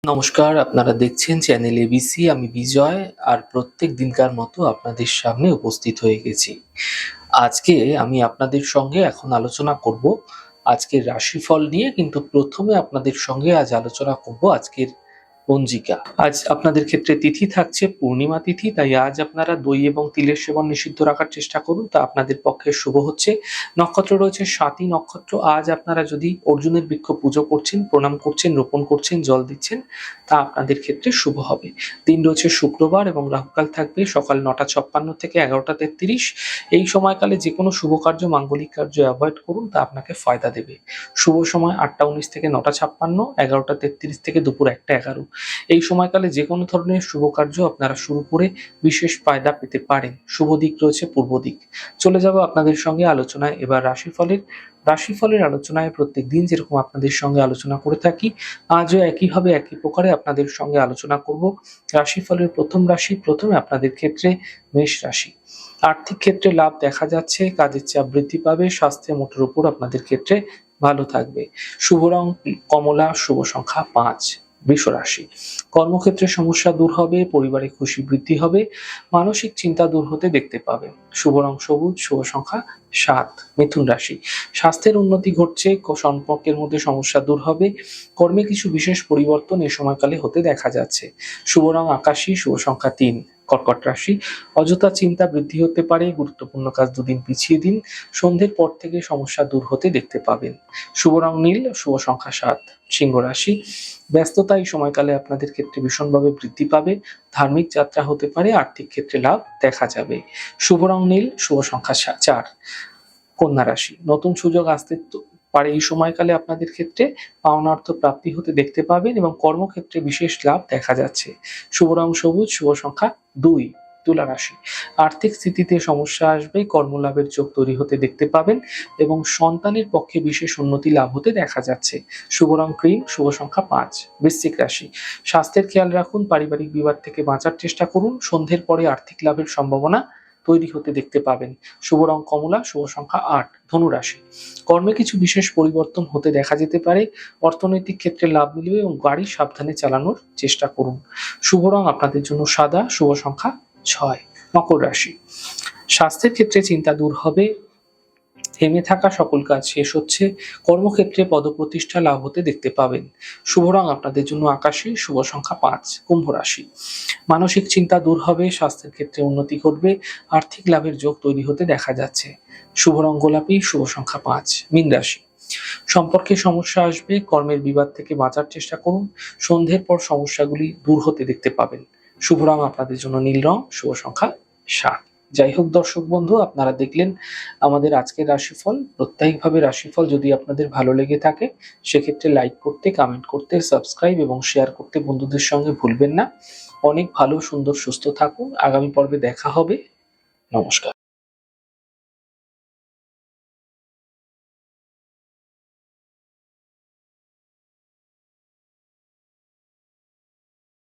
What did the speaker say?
নমস্কার, আপনারা দেখছেন চ্যানেল এবিসি। আমি বিজয়, আর প্রত্যেক দিনকার মতো আপনাদের সামনে উপস্থিত হয়ে গেছি। আজকে আমি আপনাদের সঙ্গে এখন আলোচনা করব আজকের রাশিফল নিয়ে, কিন্তু প্রথমে আপনাদের সঙ্গে আজ আলোচনা করব আজকের পঞ্জিকা। আজ আপনাদের ক্ষেত্রে তিথি থাকছে পূর্ণিমা তিথি, তাই আজ আপনারা দই এবং তিলের সেবন নিষিদ্ধ রাখার চেষ্টা করুন, তা আপনাদের পক্ষে শুভ হচ্ছে। নক্ষত্র রয়েছে স্বাতী নক্ষত্র। আজ আপনারা যদি অর্জুনের বৃক্ষ পুজো করছেন, প্রণাম করছেন, রোপণ করছেন, জল দিচ্ছেন, তা আপনাদের ক্ষেত্রে শুভ হবে। দিন রয়েছে শুক্রবার এবং রাহুকাল থাকবে সকাল 9:56 থেকে 11:33। এই সময়কালে যে কোনো শুভ কার্য, মাঙ্গলিক কার্য অ্যাভয়েড করুন, তা আপনাকে ফায়দা দেবে। শুভ সময় 8:19 থেকে 9:56, 11:33 থেকে দুপুর 1:11। এই সময়কালে যে কোনো ধরনের শুভ কার্য আপনারা শুরু করে বিশেষ ফায়দা পেতে পারেন। শুভ দিক রয়েছে পূর্ব দিক। চলে যাব আপনাদের সঙ্গে আলোচনায় এবার রাশিফলের আলোচনায় প্রত্যেক দিন যেরকম আপনাদের সঙ্গে আলোচনা করে থাকি, আজও একইভাবে একই প্রকারে আপনাদের সঙ্গে আলোচনা করব রাশিফলের প্রথম রাশি। প্রথমে আপনাদের ক্ষেত্রে মেষ রাশি। আর্থিক ক্ষেত্রে লাভ দেখা যাচ্ছে, কাজের চাপ বৃদ্ধি পাবে, স্বাস্থ্যের মোটের উপর আপনাদের ক্ষেত্রে ভালো থাকবে। শুভ রং কমলা, শুভ সংখ্যা 5। বৃষ রাশি। কর্মক্ষেত্রে সমস্যা দূর হবে, পরিবারে খুশি বৃদ্ধি হবে, মানসিক চিন্তা দূর হতে দেখতে পাবেন। শুভ রং সবুজ, শুভ সংখ্যা 7। মিথুন রাশি। স্বাস্থ্যের উন্নতি ঘটছে, সম্পর্কের মধ্যে সমস্যা দূর হবে, কর্মে কিছু বিশেষ পরিবর্তন এ সময়কালে হতে দেখা যাচ্ছে। শুভ রং আকাশী, শুভ সংখ্যা 3। কর্কট রাশি। অযথা চিন্তা বৃদ্ধি হতে পারে, গুরুত্বপূর্ণ কাজ দুদিন পিছিয়ে দিন, সন্ধ্যের পর থেকে সমস্যা দূর হতে দেখতে পাবেন। শুভ রং নীল, শুভ সংখ্যা 7। সিংহ রাশি। ব্যস্ততা এই সময়কালে আপনাদের ক্ষেত্রে ভীষণভাবে বৃদ্ধি পাবে, ধার্মিক যাত্রা হতে পারে, আর্থিক ক্ষেত্রে লাভ দেখা যাবে। শুভ রং নীল, শুভ সংখ্যা 4। কন্যা রাশি। নতুন সুযোগ আসতে পারে এই সময়কালে আপনাদের ক্ষেত্রে, পাওনা অর্থ প্রাপ্তি হতে দেখতে পাবেন এবং কর্মক্ষেত্রে বিশেষ লাভ দেখা যাচ্ছে। শুভ রং সবুজ, শুভ সংখ্যা 2। তুলা রাশি। আর্থিক স্থিতিতে সমস্যা আসবে, কর্মলাভের যোগ তৈরি হতে দেখতে পাবেন এবং সন্তানের পক্ষে বিশেষ উন্নতি লাভ হতে দেখা যাচ্ছে। শুভ রং ক্রিম, শুভ সংখ্যা 5। বৃশ্চিক রাশি। স্বাস্থ্যের খেয়াল রাখুন, পারিবারিক বিবাদ থেকে বাঁচার চেষ্টা করুন, সন্ধ্যের পরে আর্থিক লাভের সম্ভাবনা তৈরি হতে দেখতে পাবেন। শুভ রং কমলা, শুভ সংখ্যা 8। ধনু রাশি। কর্মে কিছু বিশেষ পরিবর্তন হতে দেখা যেতে পারে, অর্থনৈতিক ক্ষেত্রে লাভ মিলবে এবং গাড়ি সাবধানে চালানোর চেষ্টা করুন। শুভ রং আপনাদের জন্য সাদা, শুভ সংখ্যা 6। মকর রাশি। স্বাস্থ্যের ক্ষেত্রে চিন্তা দূর হবে, থেমে থাকা সকল কাজ শেষ হচ্ছে, কর্মক্ষেত্রে পদপ্রতিষ্ঠা লাভ হতে দেখতে পাবেন। শুভ রং আপনাদের জন্য আকাশী, শুভ সংখ্যা 5। কুম্ভ রাশি। মানসিক চিন্তা দূর হবে, স্বাস্থ্যের ক্ষেত্রে উন্নতি ঘটবে, আর্থিক লাভের যোগ তৈরি হতে দেখা যাচ্ছে। শুভ রং গোলাপি, শুভ সংখ্যা 5। মীন রাশি। সম্পর্কে সমস্যা আসবে, কর্মের বিবাদ থেকে বাঁচার চেষ্টা করুন, সন্ধ্যের পর সমস্যাগুলি দূর হতে দেখতে পাবেন। শুভ রং আপনাদের জন্য নীল রং, শুভ সংখ্যা 7। যাই হোক দর্শক বন্ধু, আপনারা দেখলেন আমাদের আজকের রাশিফল। প্রত্যেকভাবে রাশিফল যদি আপনাদের ভালো লেগে থাকে, সেক্ষেত্রে লাইক করতে, কমেন্ট করতে, সাবস্ক্রাইব এবং শেয়ার করতে বন্ধুদের সঙ্গে ভুলবেন না। অনেক ভালো, সুন্দর, সুস্থ থাকুন। আগামী পর্বে দেখা হবে। নমস্কার।